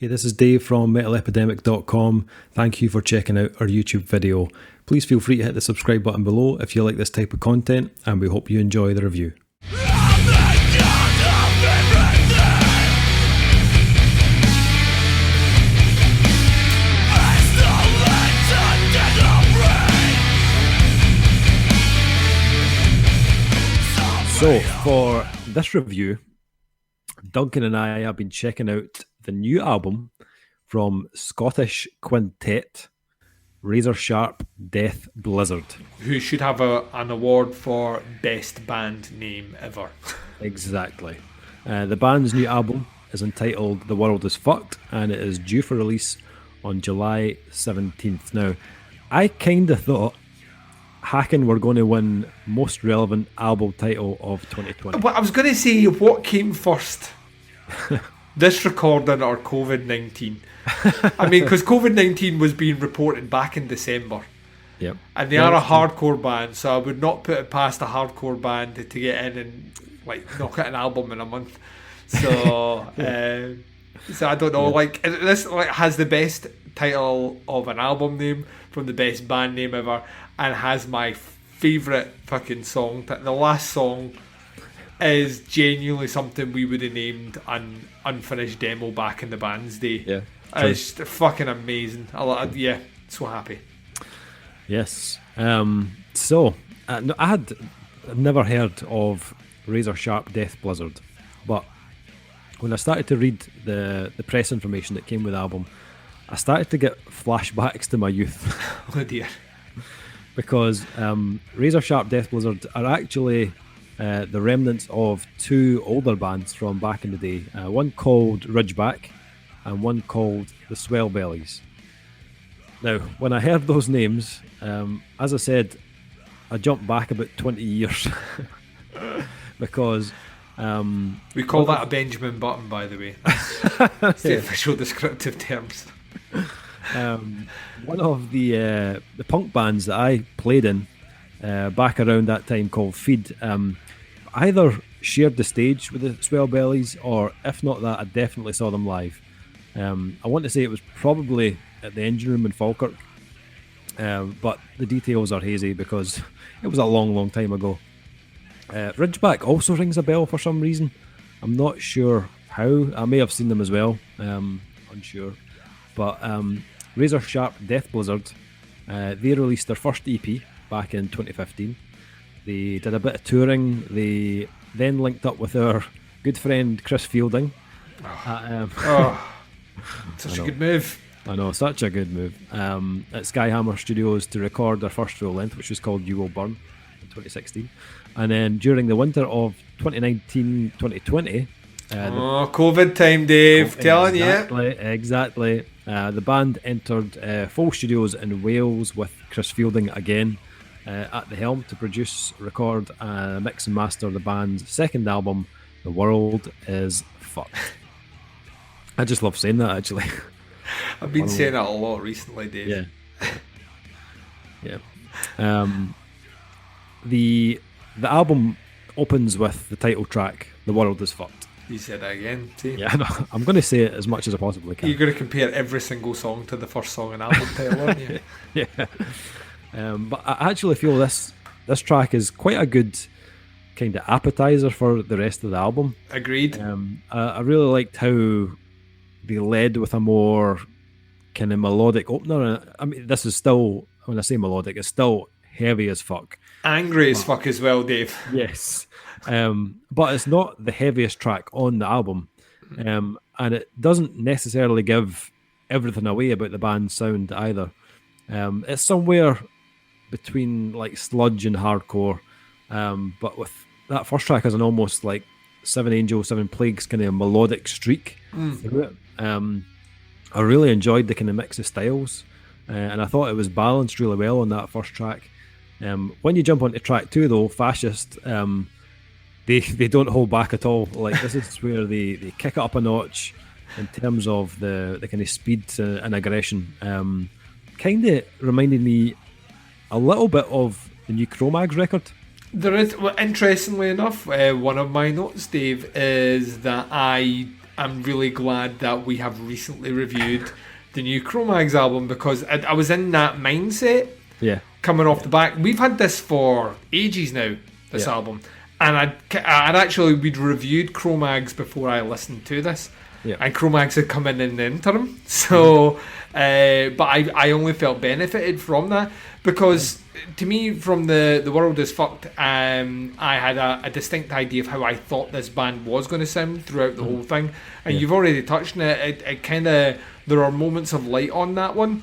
Hey, this is Dave from metalepidemic.com. Thank you for checking out our YouTube video. Please feel free to hit the subscribe button below if you like this type of content, and we hope you enjoy the review. So, for this review, Duncan and I have been checking out the new album from Scottish quintet Razor Sharp Death Blizzard. Who should have an award for best band name ever. Exactly. The band's new album is entitled The World Is Fucked, and it is due for release on July 17th. Now, I kind of thought Hacken were going to win most relevant album title of 2020. Well, I was going to say, what came first? This recording or COVID-19? I mean, because COVID-19 was being reported back in December. Yep. And they are a hardcore band, so I would not put it past a hardcore band to get in and knock out an album in a month. So, so I don't know. This has the best title of an album name from the best band name ever, and has my favourite fucking song. The last song is genuinely something we would have named an unfinished demo back in the band's day. Yeah, it's fucking amazing. So happy. Yes. So I had never heard of Razor Sharp Death Blizzard, but when I started to read the press information that came with the album, I started to get flashbacks to my youth. Oh dear. Because Razor Sharp Death Blizzard are actually the remnants of two older bands from back in the day. One called Ridgeback and one called the Swellbellies. Now, when I heard those names, as I said, I jumped back about 20 years. Because we call that a Benjamin Button, by the way. That's the official descriptive terms. One of the punk bands that I played in back around that time, called Feed, either shared the stage with the Swellbellies, or if not that, I definitely saw them live. I want to say it was probably at the Engine Room in Falkirk, but the details are hazy because it was a long time ago. Ridgeback also rings a bell for some reason. I'm not sure how. I may have seen them as well, unsure. But Razor Sharp Death Blizzard, they released their first EP back in 2015. They did a bit of touring. They then linked up with our good friend Chris Fielding. Such a good move. I know, such a good move. At Skyhammer Studios to record their first full length, which was called You Will Burn in 2016. And then during the winter of 2019-2020... COVID time, Dave. Telling you. Exactly. The band entered Folk Studios in Wales with Chris Fielding again at the helm to produce, record, mix and master the band's second album, The World Is Fucked. I just love saying that, actually. I've been saying that a lot recently, Dave. Yeah. The album opens with the title track, The World Is Fucked. You said that again, see? Yeah, no, I'm going to say it as much as I possibly can. You're going to compare every single song to the first song and album title, aren't you? Yeah. But I actually feel this track is quite a good kind of appetizer for the rest of the album. Agreed. I really liked how they led with a more kind of melodic opener. I mean, this is still, when I say melodic, it's still heavy as fuck. Angry as fuck as well, Dave. Yes. But it's not the heaviest track on the album. And it doesn't necessarily give everything away about the band's sound either. It's somewhere between like sludge and hardcore. But with that first track has an almost like Seven Angels, Seven Plagues kind of melodic streak through it. I really enjoyed the kind of mix of styles. And I thought it was balanced really well on that first track. When you jump onto track 2 though, Fascist, they don't hold back at all. Like, this is where they kick it up a notch in terms of the kind of speed and aggression. Kind of reminded me a little bit of the new Cro-Mags record. There is, well, interestingly enough, one of my notes, Dave, is that I I'm really glad that we have recently reviewed the new Cro-Mags album, because I was in that mindset coming off the back. We've had this for ages now, this album. And we'd reviewed Cro-Mags before I listened to this. Yeah. And Cro-Mags had come in the interim. So, but I only felt benefited from that, because to me, from the World Is Fucked, I had a distinct idea of how I thought this band was going to sound throughout the whole thing. And you've already touched on it. It kind of, there are moments of light on that one,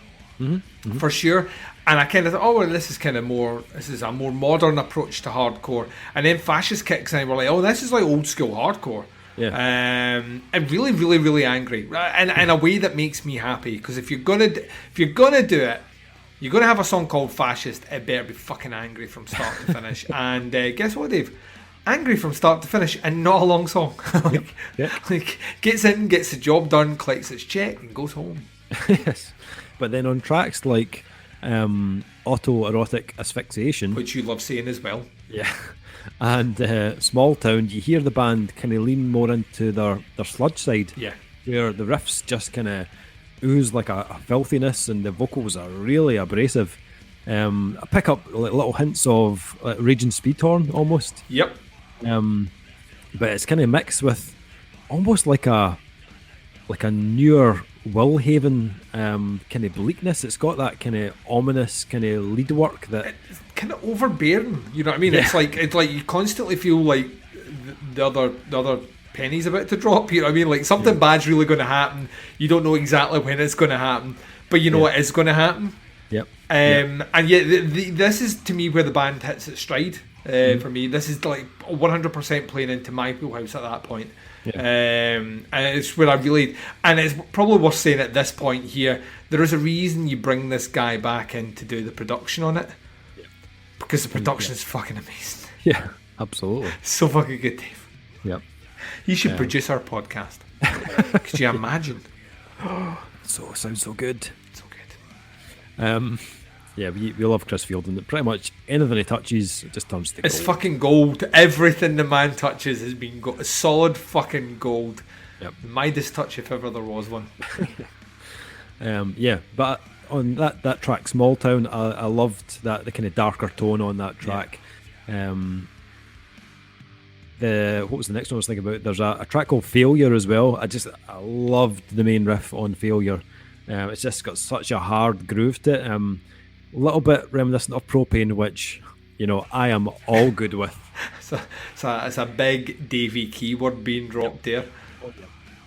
for sure. And I kind of thought, oh, well, this is a more modern approach to hardcore. And then Fascist kicks in, and we're like, oh, this is like old school hardcore. Yeah. And really, really, really angry, and in a way that makes me happy, because if you're gonna do it, you're gonna have a song called Fascist. It better be fucking angry from start to finish. And guess what, Dave? Angry from start to finish, and not a long song. Like gets in, gets the job done, collects its check, and goes home. Yes, but then on tracks like Autoerotic Asphyxiation, which you love saying as well, and Small Town, you hear the band kind of lean more into their sludge side, where the riffs just kind of ooze like a filthiness, and the vocals are really abrasive. I pick up little hints of Raging Speedhorn almost. Yep. But it's kind of mixed with almost like a newer Willhaven kind of bleakness. It's got that kind of ominous kind of lead work that it's kind of overbearing. You know what I mean? It's like you constantly feel like the other penny's about to drop. You know what I mean? Like something bad's really going to happen. You don't know exactly when it's going to happen, but you know what is going to happen. Yep. And this is to me where the band hits its stride. For me, this is like 100% playing into my wheelhouse at that point. And it's where and it's probably worth saying at this point here, there is a reason you bring this guy back in to do the production on it, because the production is fucking amazing. Yeah, absolutely. So fucking good, Dave. Yep. He should produce our podcast. Could you imagine? So sounds so good. So good. Yeah, we love Chris Field, and pretty much anything he touches just turns to gold. It's fucking gold. Everything the man touches has been solid fucking gold. Yep. Midas touch, if ever there was one. But on that track, Small Town, I loved the kind of darker tone on that track. What was the next one I was thinking about? There's a track called Failure as well. I loved the main riff on Failure. It's just got such a hard groove to it. A little bit reminiscent of Propane, which, you know, I am all good with. It's a big Davey keyword being dropped there.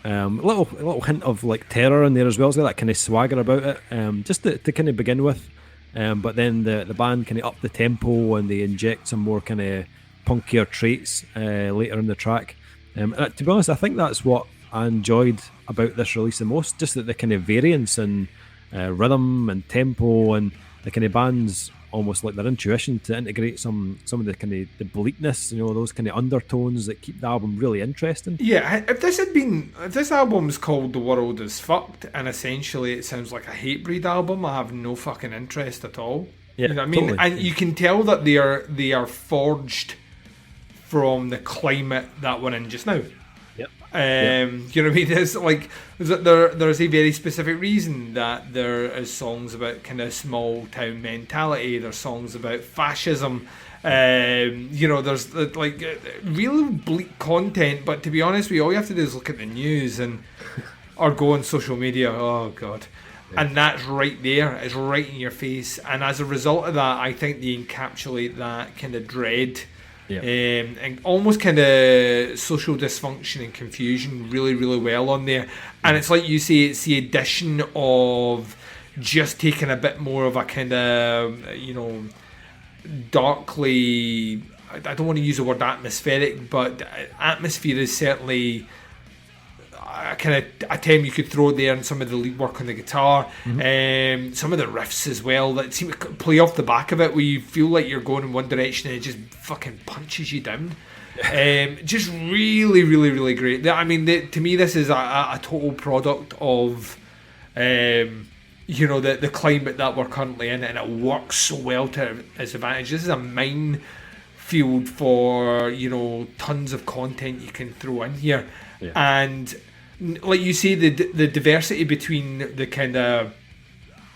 A little hint of like terror in there as well. It's got that kind of swagger about it, just to kind of begin with. But then the band kind of up the tempo, and they inject some more kind of punkier traits later in the track. To be honest, I think that's what I enjoyed about this release the most, just that the kind of variance in rhythm and tempo, and the kind of band's almost like their intuition to integrate some of the kind of the bleakness, you know, those kind of undertones that keep the album really interesting. Yeah, if this album's called The World Is Fucked, and essentially it sounds like a Hatebreed album, I have no fucking interest at all. Yeah, you know what I mean? Totally. And you can tell that they are forged from the climate that we're in just now. You know what I mean? There's there's a very specific reason that there is songs about kind of small town mentality. There's songs about fascism. You know, there's like real bleak content. But to be honest, all you have to do is look at the news or go on social media. Oh God. And that's right there. It's right in your face. And as a result of that, I think they encapsulate that kind of dread. And almost kind of social dysfunction and confusion really, really well on there. And it's like you say, it's the addition of just taking a bit more of a kind of, you know, darkly, I don't want to use the word atmospheric, but atmosphere is certainly a kind of a term you could throw there, and some of the lead work on the guitar, some of the riffs as well that seem to play off the back of it, where you feel like you're going in one direction and it just fucking punches you down. Just really, really, really great. I mean, to me, this is a total product of, you know, the climate that we're currently in, and it works so well to its advantage. This is a minefield for, you know, tons of content you can throw in here, and like you see the diversity between the kind of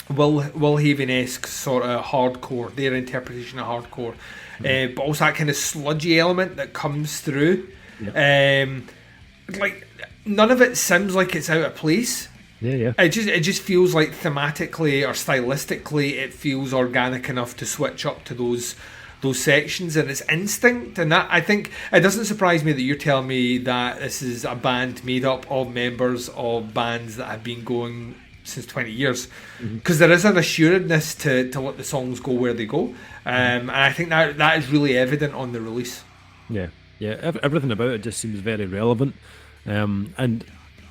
Will Haven-esque sort of hardcore, their interpretation of hardcore, but also that kind of sludgy element that comes through. Like none of it sounds like it's out of place. Yeah. It just feels like thematically or stylistically, it feels organic enough to switch up to those sections, and it's instinct. And that, I think, it doesn't surprise me that you're telling me that this is a band made up of members of bands that have been going since 20 years, because there is an assuredness to let the songs go where they go, and I think that is really evident on the release. Everything about it just seems very relevant, and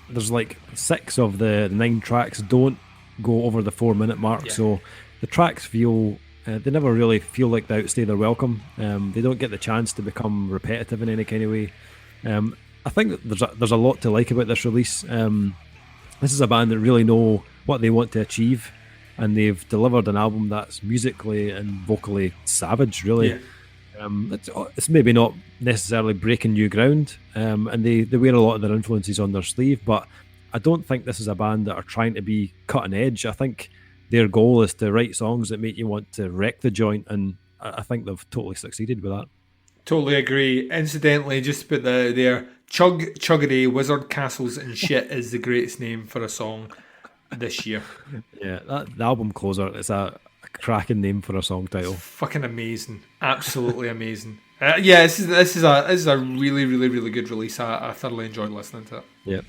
there's like 6 of the 9 tracks don't go over the 4-minute mark, so the tracks feel they never really feel like they outstay their welcome. They don't get the chance to become repetitive in any kind of way. I think there's a lot to like about this release. This is a band that really know what they want to achieve, and they've delivered an album that's musically and vocally savage, really. It's maybe not necessarily breaking new ground, and they wear a lot of their influences on their sleeve, but I don't think this is a band that are trying to be cutting edge. I think their goal is to write songs that make you want to wreck the joint, and I think they've totally succeeded with that. Totally agree. Incidentally, just put there, Chuggity, Wizard Castles and Shit is the greatest name for a song this year. Yeah, the album closer, it's a cracking name for a song title. Fucking amazing. Absolutely amazing. This is a really, really, really good release. I thoroughly enjoyed listening to it. Yeah.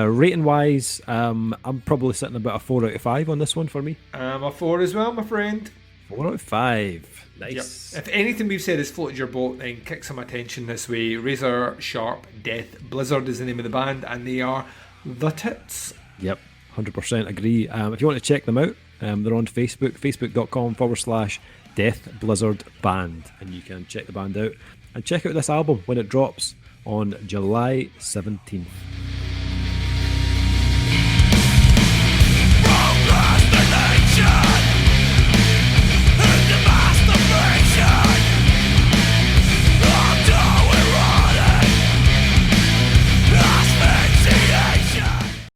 Rating wise, I'm probably sitting about a 4 out of 5 on this one for me. A 4 as well, my friend. 4 out of 5. Nice. Yep. If anything we've said has floated your boat, then kick some attention this way. Razor Sharp Death Blizzard is the name of the band, and they are the tits. Yep, 100% agree. If you want to check them out, they're on Facebook, facebook.com/Death Blizzard Band, and you can check the band out and check out this album when it drops on July 17th.